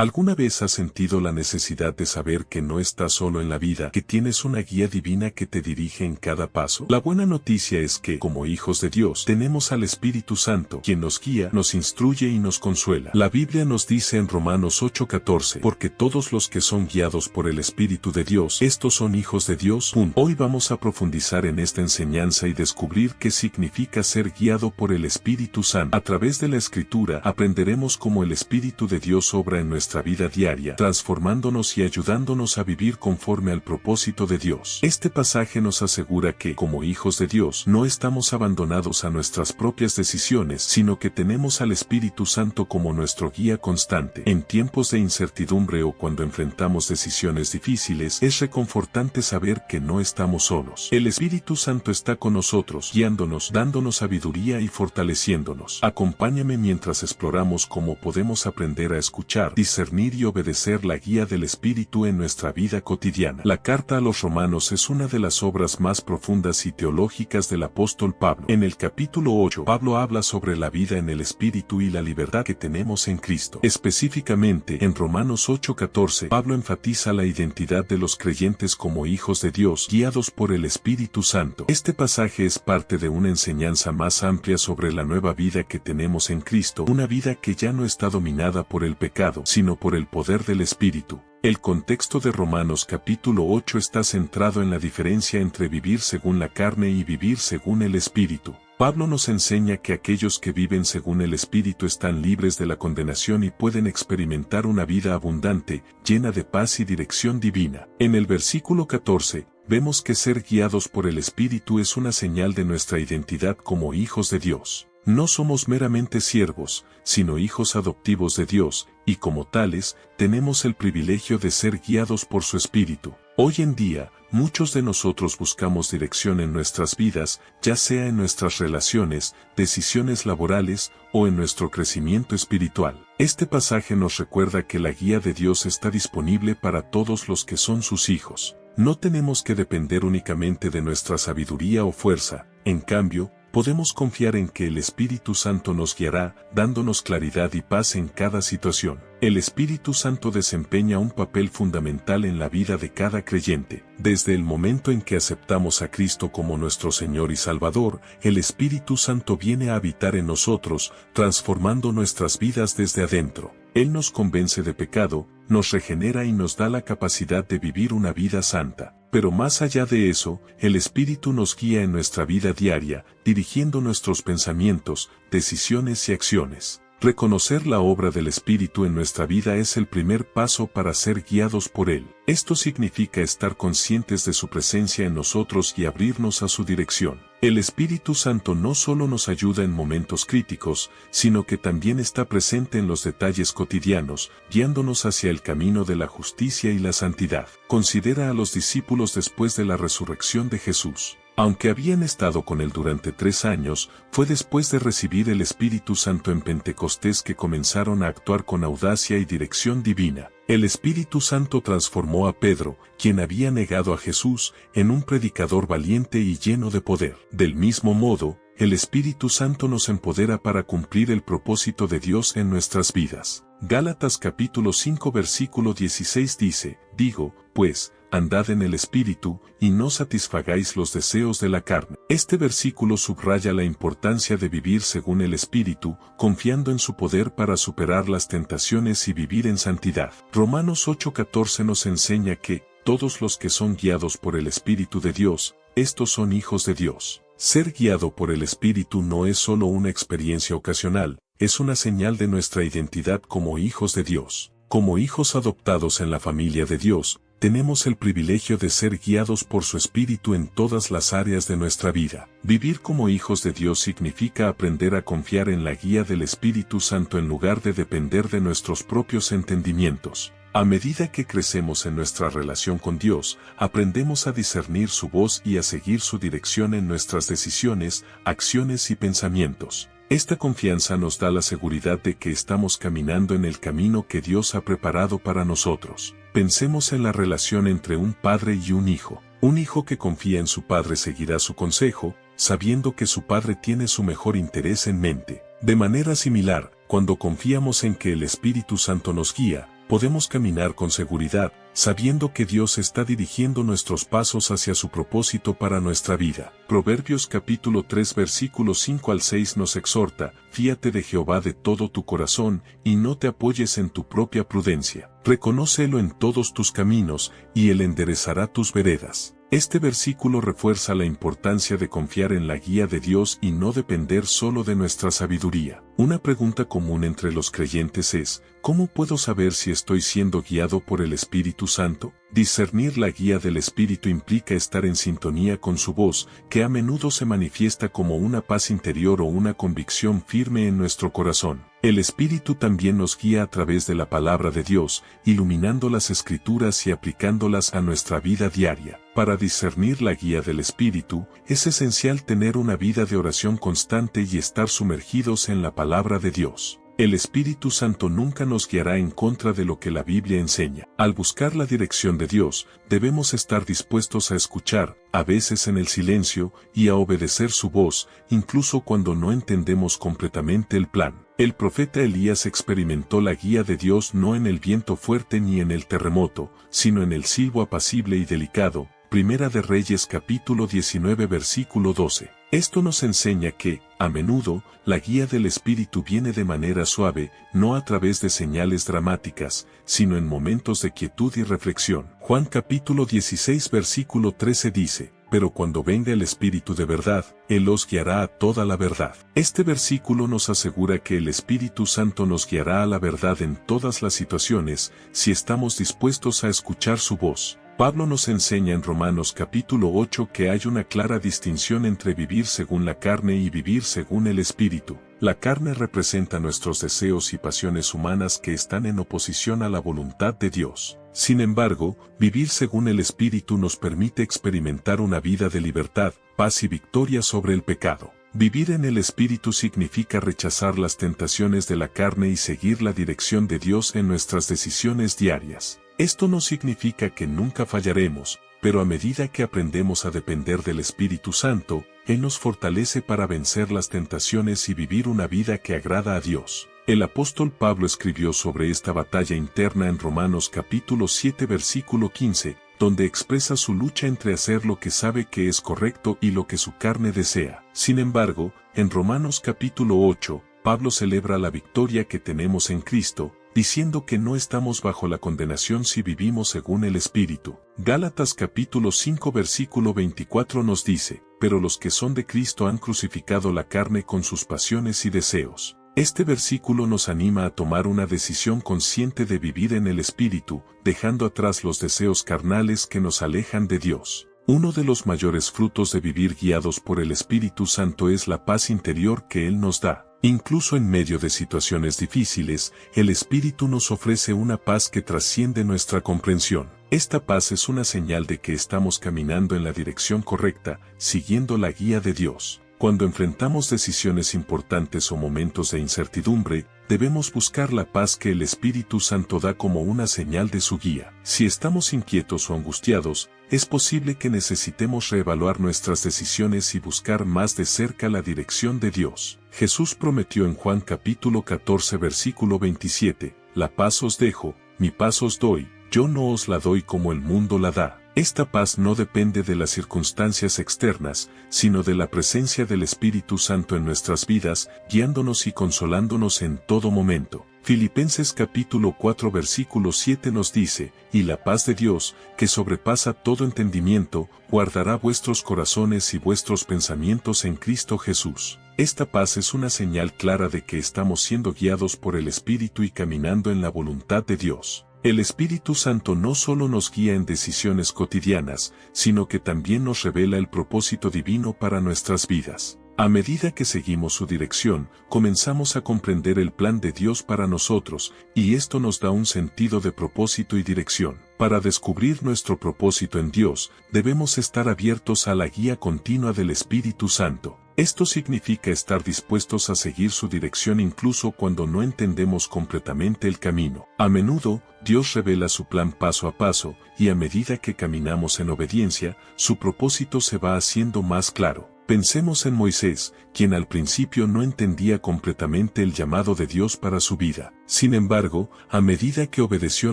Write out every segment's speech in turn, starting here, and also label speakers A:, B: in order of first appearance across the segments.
A: ¿Alguna vez has sentido la necesidad de saber que no estás solo en la vida, que tienes una guía divina que te dirige en cada paso? La buena noticia es que, como hijos de Dios, tenemos al Espíritu Santo, quien nos guía, nos instruye y nos consuela. La Biblia nos dice en Romanos 8:14, porque todos los que son guiados por el Espíritu de Dios, estos son hijos de Dios. Hoy vamos a profundizar en esta enseñanza y descubrir qué significa ser guiado por el Espíritu Santo. A través de la Escritura aprenderemos cómo el Espíritu de Dios obra en nuestra vida diaria, transformándonos y ayudándonos a vivir conforme al propósito de Dios. Este pasaje nos asegura que, como hijos de Dios, no estamos abandonados a nuestras propias decisiones, sino que tenemos al Espíritu Santo como nuestro guía constante. En tiempos de incertidumbre o cuando enfrentamos decisiones difíciles, es reconfortante saber que no estamos solos. El Espíritu Santo está con nosotros, guiándonos, dándonos sabiduría y fortaleciéndonos. Acompáñame mientras exploramos cómo podemos aprender a escuchar, discernir y obedecer la guía del Espíritu en nuestra vida cotidiana. La carta a los Romanos es una de las obras más profundas y teológicas del apóstol Pablo. En el capítulo 8, Pablo habla sobre la vida en el Espíritu y la libertad que tenemos en Cristo. Específicamente, en Romanos 8:14, Pablo enfatiza la identidad de los creyentes como hijos de Dios, guiados por el Espíritu Santo. Este pasaje es parte de una enseñanza más amplia sobre la nueva vida que tenemos en Cristo, una vida que ya no está dominada por el pecado, sino por el poder del Espíritu. El contexto de Romanos capítulo 8 está centrado en la diferencia entre vivir según la carne y vivir según el Espíritu. Pablo nos enseña que aquellos que viven según el Espíritu están libres de la condenación y pueden experimentar una vida abundante, llena de paz y dirección divina. En el versículo 14, vemos que ser guiados por el Espíritu es una señal de nuestra identidad como hijos de Dios. No somos meramente siervos, sino hijos adoptivos de Dios, y como tales, tenemos el privilegio de ser guiados por su Espíritu. Hoy en día, muchos de nosotros buscamos dirección en nuestras vidas, ya sea en nuestras relaciones, decisiones laborales, o en nuestro crecimiento espiritual. Este pasaje nos recuerda que la guía de Dios está disponible para todos los que son sus hijos. No tenemos que depender únicamente de nuestra sabiduría o fuerza, en cambio, podemos confiar en que el Espíritu Santo nos guiará, dándonos claridad y paz en cada situación. El Espíritu Santo desempeña un papel fundamental en la vida de cada creyente. Desde el momento en que aceptamos a Cristo como nuestro Señor y Salvador, el Espíritu Santo viene a habitar en nosotros, transformando nuestras vidas desde adentro. Él nos convence de pecado, nos regenera y nos da la capacidad de vivir una vida santa. Pero más allá de eso, el Espíritu nos guía en nuestra vida diaria, dirigiendo nuestros pensamientos, decisiones y acciones. Reconocer la obra del Espíritu en nuestra vida es el primer paso para ser guiados por Él. Esto significa estar conscientes de su presencia en nosotros y abrirnos a su dirección. El Espíritu Santo no solo nos ayuda en momentos críticos, sino que también está presente en los detalles cotidianos, guiándonos hacia el camino de la justicia y la santidad. Considera a los discípulos después de la resurrección de Jesús. Aunque habían estado con él durante 3 años, fue después de recibir el Espíritu Santo en Pentecostés que comenzaron a actuar con audacia y dirección divina. El Espíritu Santo transformó a Pedro, quien había negado a Jesús, en un predicador valiente y lleno de poder. Del mismo modo, el Espíritu Santo nos empodera para cumplir el propósito de Dios en nuestras vidas. Gálatas capítulo 5 versículo 16 dice, digo, pues, andad en el Espíritu, y no satisfagáis los deseos de la carne. Este versículo subraya la importancia de vivir según el Espíritu, confiando en su poder para superar las tentaciones y vivir en santidad. Romanos 8:14 nos enseña que, todos los que son guiados por el Espíritu de Dios, estos son hijos de Dios. Ser guiado por el Espíritu no es solo una experiencia ocasional, es una señal de nuestra identidad como hijos de Dios. Como hijos adoptados en la familia de Dios, tenemos el privilegio de ser guiados por su Espíritu en todas las áreas de nuestra vida. Vivir como hijos de Dios significa aprender a confiar en la guía del Espíritu Santo en lugar de depender de nuestros propios entendimientos. A medida que crecemos en nuestra relación con Dios, aprendemos a discernir su voz y a seguir su dirección en nuestras decisiones, acciones y pensamientos. Esta confianza nos da la seguridad de que estamos caminando en el camino que Dios ha preparado para nosotros. Pensemos en la relación entre un padre y un hijo. Un hijo que confía en su padre seguirá su consejo, sabiendo que su padre tiene su mejor interés en mente. De manera similar, cuando confiamos en que el Espíritu Santo nos guía, podemos caminar con seguridad, sabiendo que Dios está dirigiendo nuestros pasos hacia su propósito para nuestra vida. Proverbios capítulo 3 versículos 5 al 6 nos exhorta: fíate de Jehová de todo tu corazón, y no te apoyes en tu propia prudencia. Reconócelo en todos tus caminos, y Él enderezará tus veredas. Este versículo refuerza la importancia de confiar en la guía de Dios y no depender solo de nuestra sabiduría. Una pregunta común entre los creyentes es: ¿cómo puedo saber si estoy siendo guiado por el Espíritu Santo? Discernir la guía del Espíritu implica estar en sintonía con su voz, que a menudo se manifiesta como una paz interior o una convicción firme en nuestro corazón. El Espíritu también nos guía a través de la palabra de Dios, iluminando las Escrituras y aplicándolas a nuestra vida diaria. Para discernir la guía del Espíritu, es esencial tener una vida de oración constante y estar sumergidos en la palabra de Dios. El Espíritu Santo nunca nos guiará en contra de lo que la Biblia enseña. Al buscar la dirección de Dios, debemos estar dispuestos a escuchar, a veces en el silencio, y a obedecer su voz, incluso cuando no entendemos completamente el plan. El profeta Elías experimentó la guía de Dios no en el viento fuerte ni en el terremoto, sino en el silbo apacible y delicado. Primera de Reyes capítulo 19 versículo 12. Esto nos enseña que, a menudo, la guía del Espíritu viene de manera suave, no a través de señales dramáticas, sino en momentos de quietud y reflexión. Juan capítulo 16 versículo 13 dice: pero cuando venga el Espíritu de verdad, Él os guiará a toda la verdad. Este versículo nos asegura que el Espíritu Santo nos guiará a la verdad en todas las situaciones, si estamos dispuestos a escuchar su voz. Pablo nos enseña en Romanos capítulo 8 que hay una clara distinción entre vivir según la carne y vivir según el Espíritu. La carne representa nuestros deseos y pasiones humanas que están en oposición a la voluntad de Dios. Sin embargo, vivir según el Espíritu nos permite experimentar una vida de libertad, paz y victoria sobre el pecado. Vivir en el Espíritu significa rechazar las tentaciones de la carne y seguir la dirección de Dios en nuestras decisiones diarias. Esto no significa que nunca fallaremos, pero a medida que aprendemos a depender del Espíritu Santo, Él nos fortalece para vencer las tentaciones y vivir una vida que agrada a Dios. El apóstol Pablo escribió sobre esta batalla interna en Romanos capítulo 7 versículo 15, donde expresa su lucha entre hacer lo que sabe que es correcto y lo que su carne desea. Sin embargo, en Romanos capítulo 8, Pablo celebra la victoria que tenemos en Cristo, diciendo que no estamos bajo la condenación si vivimos según el Espíritu. Gálatas capítulo 5 versículo 24 nos dice: pero los que son de Cristo han crucificado la carne con sus pasiones y deseos. Este versículo nos anima a tomar una decisión consciente de vivir en el Espíritu, dejando atrás los deseos carnales que nos alejan de Dios. Uno de los mayores frutos de vivir guiados por el Espíritu Santo es la paz interior que Él nos da. Incluso en medio de situaciones difíciles, el Espíritu nos ofrece una paz que trasciende nuestra comprensión. Esta paz es una señal de que estamos caminando en la dirección correcta, siguiendo la guía de Dios. Cuando enfrentamos decisiones importantes o momentos de incertidumbre, debemos buscar la paz que el Espíritu Santo da como una señal de su guía. Si estamos inquietos o angustiados, es posible que necesitemos reevaluar nuestras decisiones y buscar más de cerca la dirección de Dios. Jesús prometió en Juan capítulo 14 versículo 27, «La paz os dejo, mi paz os doy, yo no os la doy como el mundo la da». Esta paz no depende de las circunstancias externas, sino de la presencia del Espíritu Santo en nuestras vidas, guiándonos y consolándonos en todo momento. Filipenses capítulo 4 versículo 7 nos dice: «Y la paz de Dios, que sobrepasa todo entendimiento, guardará vuestros corazones y vuestros pensamientos en Cristo Jesús». Esta paz es una señal clara de que estamos siendo guiados por el Espíritu y caminando en la voluntad de Dios. El Espíritu Santo no solo nos guía en decisiones cotidianas, sino que también nos revela el propósito divino para nuestras vidas. A medida que seguimos su dirección, comenzamos a comprender el plan de Dios para nosotros, y esto nos da un sentido de propósito y dirección. Para descubrir nuestro propósito en Dios, debemos estar abiertos a la guía continua del Espíritu Santo. Esto significa estar dispuestos a seguir su dirección incluso cuando no entendemos completamente el camino. A menudo, Dios revela su plan paso a paso, y a medida que caminamos en obediencia, su propósito se va haciendo más claro. Pensemos en Moisés, quien al principio no entendía completamente el llamado de Dios para su vida. Sin embargo, a medida que obedeció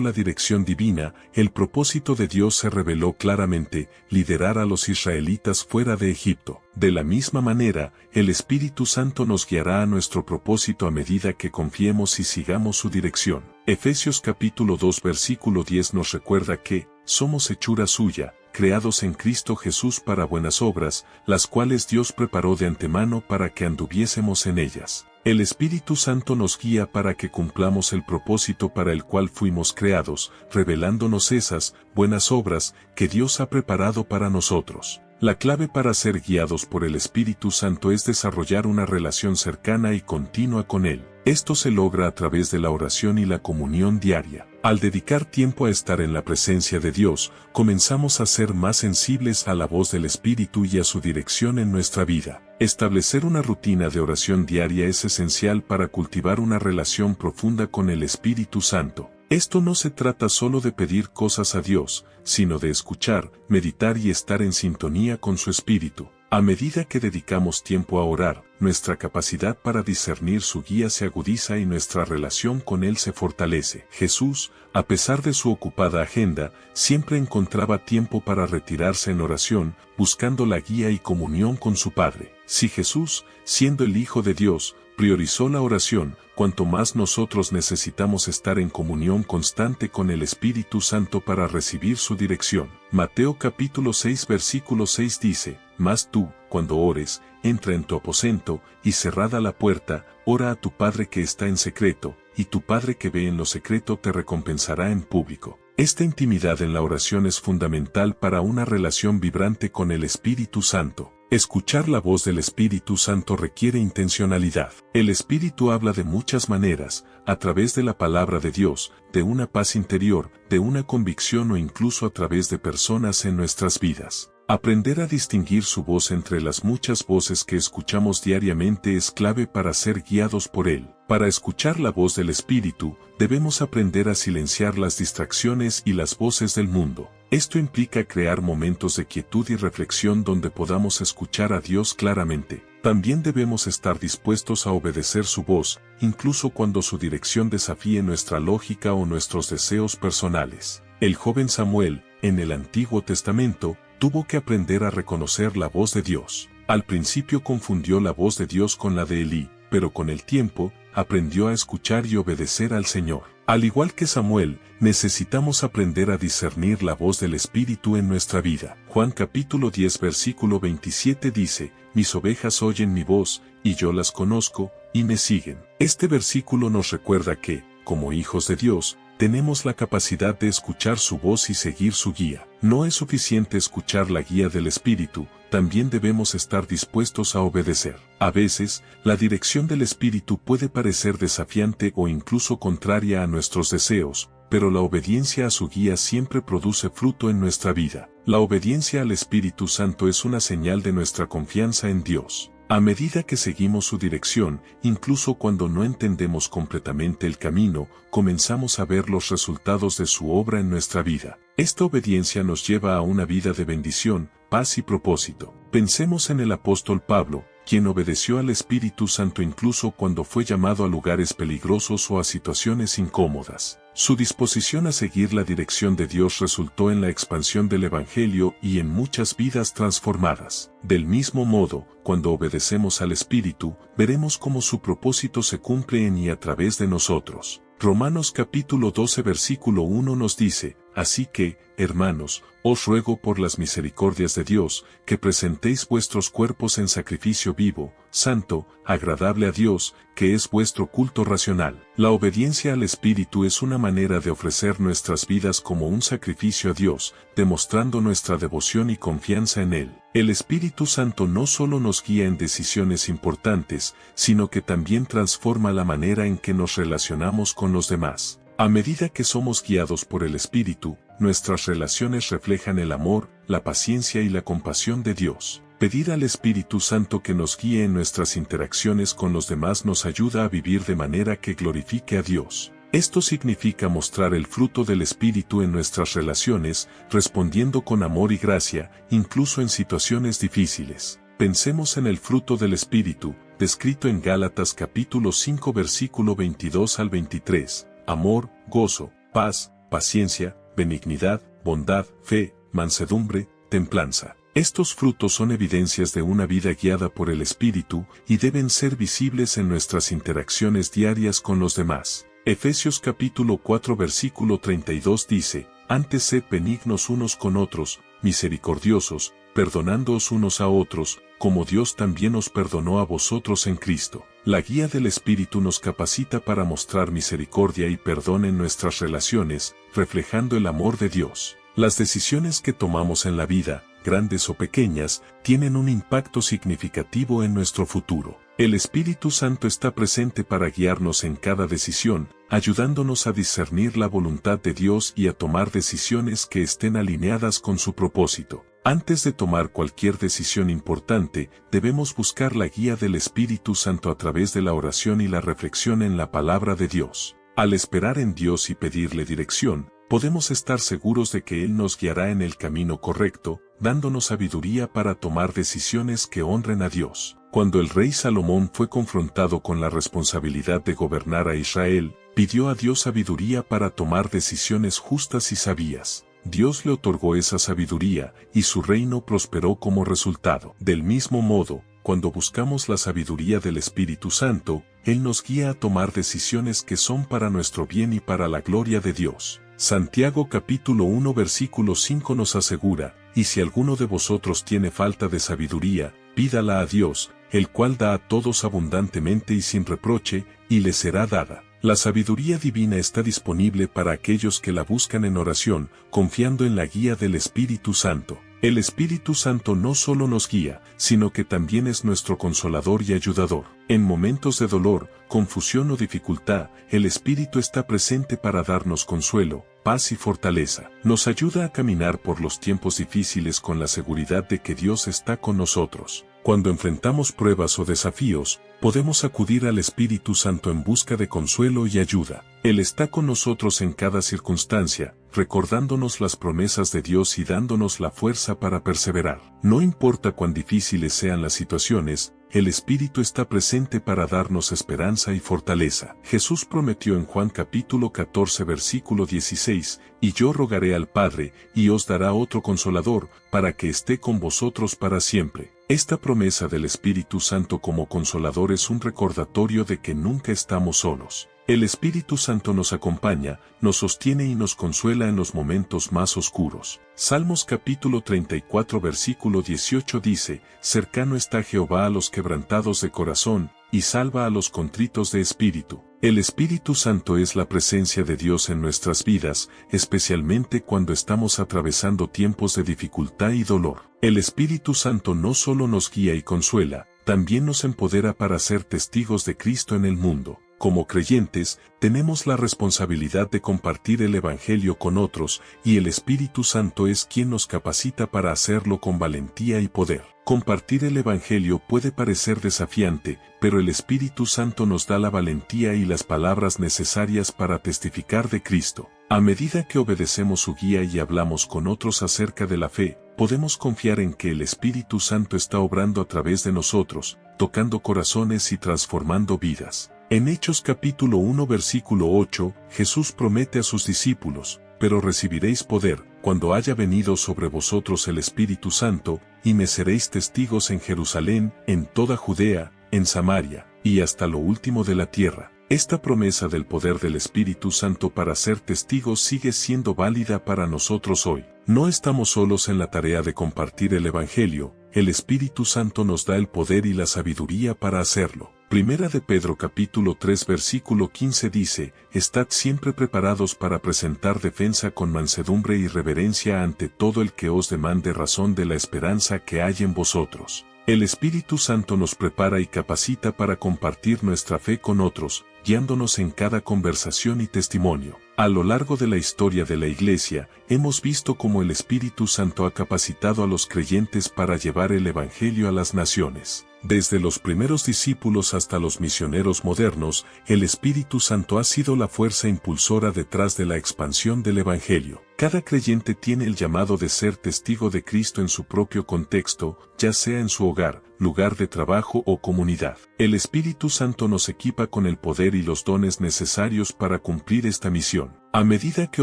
A: la dirección divina, el propósito de Dios se reveló claramente: liderar a los israelitas fuera de Egipto. De la misma manera, el Espíritu Santo nos guiará a nuestro propósito a medida que confiemos y sigamos su dirección. Efesios capítulo 2 versículo 10 nos recuerda que somos hechura suya, creados en Cristo Jesús para buenas obras, las cuales Dios preparó de antemano para que anduviésemos en ellas. El Espíritu Santo nos guía para que cumplamos el propósito para el cual fuimos creados, revelándonos esas buenas obras que Dios ha preparado para nosotros. La clave para ser guiados por el Espíritu Santo es desarrollar una relación cercana y continua con Él. Esto se logra a través de la oración y la comunión diaria. Al dedicar tiempo a estar en la presencia de Dios, comenzamos a ser más sensibles a la voz del Espíritu y a su dirección en nuestra vida. Establecer una rutina de oración diaria es esencial para cultivar una relación profunda con el Espíritu Santo. Esto no se trata solo de pedir cosas a Dios, sino de escuchar, meditar y estar en sintonía con su Espíritu. A medida que dedicamos tiempo a orar, nuestra capacidad para discernir su guía se agudiza y nuestra relación con Él se fortalece. Jesús, a pesar de su ocupada agenda, siempre encontraba tiempo para retirarse en oración, buscando la guía y comunión con su Padre. Si Jesús, siendo el Hijo de Dios, priorizó la oración, cuanto más nosotros necesitamos estar en comunión constante con el Espíritu Santo para recibir su dirección. Mateo capítulo 6 versículo 6 dice: Mas tú, cuando ores, entra en tu aposento, y cerrada la puerta, ora a tu Padre que está en secreto, y tu Padre que ve en lo secreto te recompensará en público. Esta intimidad en la oración es fundamental para una relación vibrante con el Espíritu Santo. Escuchar la voz del Espíritu Santo requiere intencionalidad. El Espíritu habla de muchas maneras, a través de la palabra de Dios, de una paz interior, de una convicción o incluso a través de personas en nuestras vidas. Aprender a distinguir su voz entre las muchas voces que escuchamos diariamente es clave para ser guiados por Él. Para escuchar la voz del Espíritu, debemos aprender a silenciar las distracciones y las voces del mundo. Esto implica crear momentos de quietud y reflexión donde podamos escuchar a Dios claramente. También debemos estar dispuestos a obedecer su voz, incluso cuando su dirección desafíe nuestra lógica o nuestros deseos personales. El joven Samuel, en el Antiguo Testamento, tuvo que aprender a reconocer la voz de Dios. Al principio confundió la voz de Dios con la de Elí, pero con el tiempo, aprendió a escuchar y obedecer al Señor. Al igual que Samuel, necesitamos aprender a discernir la voz del Espíritu en nuestra vida. Juan capítulo 10 versículo 27 dice: Mis ovejas oyen mi voz, y yo las conozco, y me siguen. Este versículo nos recuerda que, como hijos de Dios, tenemos la capacidad de escuchar su voz y seguir su guía. No es suficiente escuchar la guía del Espíritu, también debemos estar dispuestos a obedecer. A veces, la dirección del Espíritu puede parecer desafiante o incluso contraria a nuestros deseos, pero la obediencia a su guía siempre produce fruto en nuestra vida. La obediencia al Espíritu Santo es una señal de nuestra confianza en Dios. A medida que seguimos su dirección, incluso cuando no entendemos completamente el camino, comenzamos a ver los resultados de su obra en nuestra vida. Esta obediencia nos lleva a una vida de bendición, paz y propósito. Pensemos en el apóstol Pablo, quien obedeció al Espíritu Santo incluso cuando fue llamado a lugares peligrosos o a situaciones incómodas. Su disposición a seguir la dirección de Dios resultó en la expansión del Evangelio y en muchas vidas transformadas. Del mismo modo, cuando obedecemos al Espíritu, veremos cómo su propósito se cumple en y a través de nosotros. Romanos capítulo 12 versículo 1 nos dice: Así que, hermanos, os ruego por las misericordias de Dios, que presentéis vuestros cuerpos en sacrificio vivo, santo, agradable a Dios, que es vuestro culto racional. La obediencia al Espíritu es una manera de ofrecer nuestras vidas como un sacrificio a Dios, demostrando nuestra devoción y confianza en Él. El Espíritu Santo no solo nos guía en decisiones importantes, sino que también transforma la manera en que nos relacionamos con los demás. A medida que somos guiados por el Espíritu, nuestras relaciones reflejan el amor, la paciencia y la compasión de Dios. Pedir al Espíritu Santo que nos guíe en nuestras interacciones con los demás nos ayuda a vivir de manera que glorifique a Dios. Esto significa mostrar el fruto del Espíritu en nuestras relaciones, respondiendo con amor y gracia, incluso en situaciones difíciles. Pensemos en el fruto del Espíritu, descrito en Gálatas capítulo 5 versículo 22 al 23, amor, gozo, paz, paciencia, benignidad, bondad, fe, mansedumbre, templanza. Estos frutos son evidencias de una vida guiada por el Espíritu y deben ser visibles en nuestras interacciones diarias con los demás. Efesios capítulo 4 versículo 32 dice, antes sed benignos unos con otros, misericordiosos, perdonándoos unos a otros, como Dios también os perdonó a vosotros en Cristo. La guía del Espíritu nos capacita para mostrar misericordia y perdón en nuestras relaciones, reflejando el amor de Dios. Las decisiones que tomamos en la vida, grandes o pequeñas, tienen un impacto significativo en nuestro futuro. El Espíritu Santo está presente para guiarnos en cada decisión, ayudándonos a discernir la voluntad de Dios y a tomar decisiones que estén alineadas con su propósito. Antes de tomar cualquier decisión importante, debemos buscar la guía del Espíritu Santo a través de la oración y la reflexión en la palabra de Dios. Al esperar en Dios y pedirle dirección, podemos estar seguros de que Él nos guiará en el camino correcto, dándonos sabiduría para tomar decisiones que honren a Dios. Cuando el rey Salomón fue confrontado con la responsabilidad de gobernar a Israel, pidió a Dios sabiduría para tomar decisiones justas y sabias. Dios le otorgó esa sabiduría, y su reino prosperó como resultado. Del mismo modo, cuando buscamos la sabiduría del Espíritu Santo, Él nos guía a tomar decisiones que son para nuestro bien y para la gloria de Dios. Santiago capítulo 1 versículo 5 nos asegura, y si alguno de vosotros tiene falta de sabiduría, pídala a Dios, el cual da a todos abundantemente y sin reproche, y le será dada. La sabiduría divina está disponible para aquellos que la buscan en oración, confiando en la guía del Espíritu Santo. El Espíritu Santo no solo nos guía, sino que también es nuestro consolador y ayudador. En momentos de dolor, confusión o dificultad, el Espíritu está presente para darnos consuelo, paz y fortaleza. Nos ayuda a caminar por los tiempos difíciles con la seguridad de que Dios está con nosotros. Cuando enfrentamos pruebas o desafíos, podemos acudir al Espíritu Santo en busca de consuelo y ayuda. Él está con nosotros en cada circunstancia, recordándonos las promesas de Dios y dándonos la fuerza para perseverar. No importa cuán difíciles sean las situaciones, el Espíritu está presente para darnos esperanza y fortaleza. Jesús prometió en Juan capítulo 14 versículo 16, y yo rogaré al Padre, y os dará otro consolador, para que esté con vosotros para siempre. Esta promesa del Espíritu Santo como consolador es un recordatorio de que nunca estamos solos. El Espíritu Santo nos acompaña, nos sostiene y nos consuela en los momentos más oscuros. Salmos capítulo 34 versículo 18 dice, cercano está Jehová a los quebrantados de corazón, y salva a los contritos de espíritu. El Espíritu Santo es la presencia de Dios en nuestras vidas, especialmente cuando estamos atravesando tiempos de dificultad y dolor. El Espíritu Santo no solo nos guía y consuela, también nos empodera para ser testigos de Cristo en el mundo. Como creyentes, tenemos la responsabilidad de compartir el Evangelio con otros, y el Espíritu Santo es quien nos capacita para hacerlo con valentía y poder. Compartir el Evangelio puede parecer desafiante, pero el Espíritu Santo nos da la valentía y las palabras necesarias para testificar de Cristo. A medida que obedecemos su guía y hablamos con otros acerca de la fe, podemos confiar en que el Espíritu Santo está obrando a través de nosotros, tocando corazones y transformando vidas. En Hechos capítulo 1 versículo 8, Jesús promete a sus discípulos, pero recibiréis poder, cuando haya venido sobre vosotros el Espíritu Santo, y me seréis testigos en Jerusalén, en toda Judea, en Samaria, y hasta lo último de la tierra. Esta promesa del poder del Espíritu Santo para ser testigos sigue siendo válida para nosotros hoy. No estamos solos en la tarea de compartir el Evangelio, el Espíritu Santo nos da el poder y la sabiduría para hacerlo. Primera de Pedro capítulo 3 versículo 15 dice, estad siempre preparados para presentar defensa con mansedumbre y reverencia ante todo el que os demande razón de la esperanza que hay en vosotros. El Espíritu Santo nos prepara y capacita para compartir nuestra fe con otros, guiándonos en cada conversación y testimonio. A lo largo de la historia de la Iglesia, hemos visto cómo el Espíritu Santo ha capacitado a los creyentes para llevar el Evangelio a las naciones. Desde los primeros discípulos hasta los misioneros modernos, el Espíritu Santo ha sido la fuerza impulsora detrás de la expansión del Evangelio. Cada creyente tiene el llamado de ser testigo de Cristo en su propio contexto, ya sea en su hogar, lugar de trabajo o comunidad. El Espíritu Santo nos equipa con el poder y los dones necesarios para cumplir esta misión. A medida que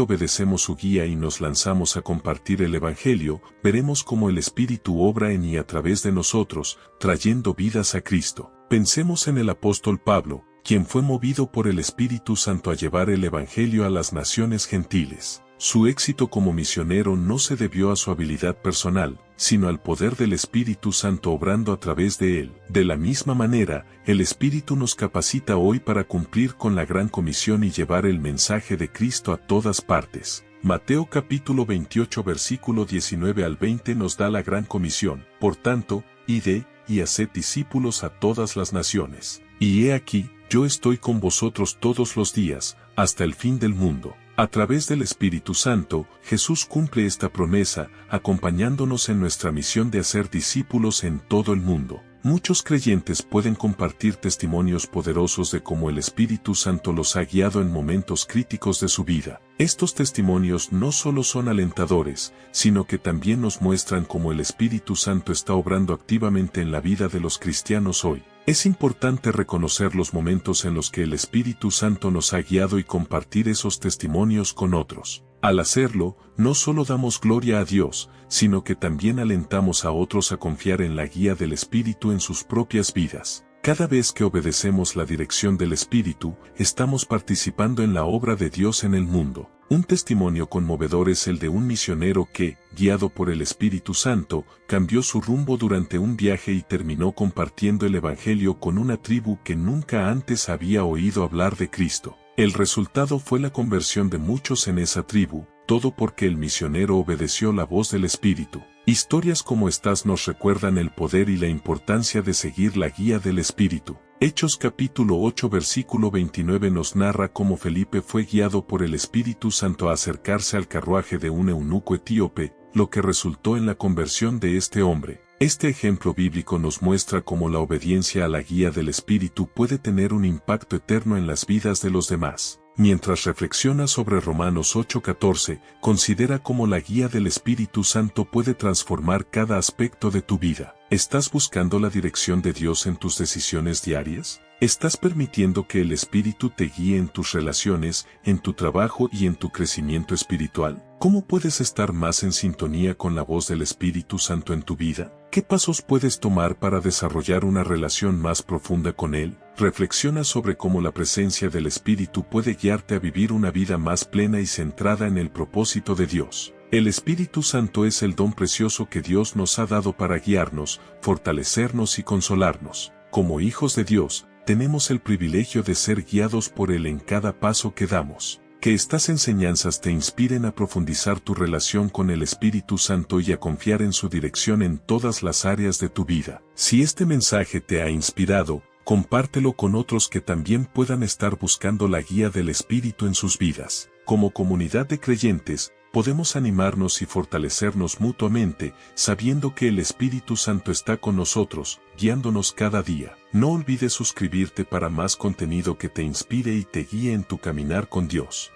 A: obedecemos su guía y nos lanzamos a compartir el Evangelio, veremos cómo el Espíritu obra en y a través de nosotros, trayendo vidas a Cristo. Pensemos en el apóstol Pablo, quien fue movido por el Espíritu Santo a llevar el Evangelio a las naciones gentiles. Su éxito como misionero no se debió a su habilidad personal, sino al poder del Espíritu Santo obrando a través de él. De la misma manera, el Espíritu nos capacita hoy para cumplir con la gran comisión y llevar el mensaje de Cristo a todas partes. Mateo capítulo 28 versículo 19 al 20 nos da la gran comisión. Por tanto, id y haced discípulos a todas las naciones. Y he aquí, yo estoy con vosotros todos los días, hasta el fin del mundo. A través del Espíritu Santo, Jesús cumple esta promesa, acompañándonos en nuestra misión de hacer discípulos en todo el mundo. Muchos creyentes pueden compartir testimonios poderosos de cómo el Espíritu Santo los ha guiado en momentos críticos de su vida. Estos testimonios no solo son alentadores, sino que también nos muestran cómo el Espíritu Santo está obrando activamente en la vida de los cristianos hoy. Es importante reconocer los momentos en los que el Espíritu Santo nos ha guiado y compartir esos testimonios con otros. Al hacerlo, no solo damos gloria a Dios, sino que también alentamos a otros a confiar en la guía del Espíritu en sus propias vidas. Cada vez que obedecemos la dirección del Espíritu, estamos participando en la obra de Dios en el mundo. Un testimonio conmovedor es el de un misionero que, guiado por el Espíritu Santo, cambió su rumbo durante un viaje y terminó compartiendo el Evangelio con una tribu que nunca antes había oído hablar de Cristo. El resultado fue la conversión de muchos en esa tribu, todo porque el misionero obedeció la voz del Espíritu. Historias como estas nos recuerdan el poder y la importancia de seguir la guía del Espíritu. Hechos capítulo 8 versículo 29 nos narra cómo Felipe fue guiado por el Espíritu Santo a acercarse al carruaje de un eunuco etíope, lo que resultó en la conversión de este hombre. Este ejemplo bíblico nos muestra cómo la obediencia a la guía del Espíritu puede tener un impacto eterno en las vidas de los demás. Mientras reflexionas sobre Romanos 8:14, considera cómo la guía del Espíritu Santo puede transformar cada aspecto de tu vida. ¿Estás buscando la dirección de Dios en tus decisiones diarias? ¿Estás permitiendo que el Espíritu te guíe en tus relaciones, en tu trabajo y en tu crecimiento espiritual? ¿Cómo puedes estar más en sintonía con la voz del Espíritu Santo en tu vida? ¿Qué pasos puedes tomar para desarrollar una relación más profunda con Él? Reflexiona sobre cómo la presencia del Espíritu puede guiarte a vivir una vida más plena y centrada en el propósito de Dios. El Espíritu Santo es el don precioso que Dios nos ha dado para guiarnos, fortalecernos y consolarnos. Como hijos de Dios, tenemos el privilegio de ser guiados por Él en cada paso que damos. Que estas enseñanzas te inspiren a profundizar tu relación con el Espíritu Santo y a confiar en su dirección en todas las áreas de tu vida. Si este mensaje te ha inspirado, compártelo con otros que también puedan estar buscando la guía del Espíritu en sus vidas. Como comunidad de creyentes, podemos animarnos y fortalecernos mutuamente, sabiendo que el Espíritu Santo está con nosotros, guiándonos cada día. No olvides suscribirte para más contenido que te inspire y te guíe en tu caminar con Dios.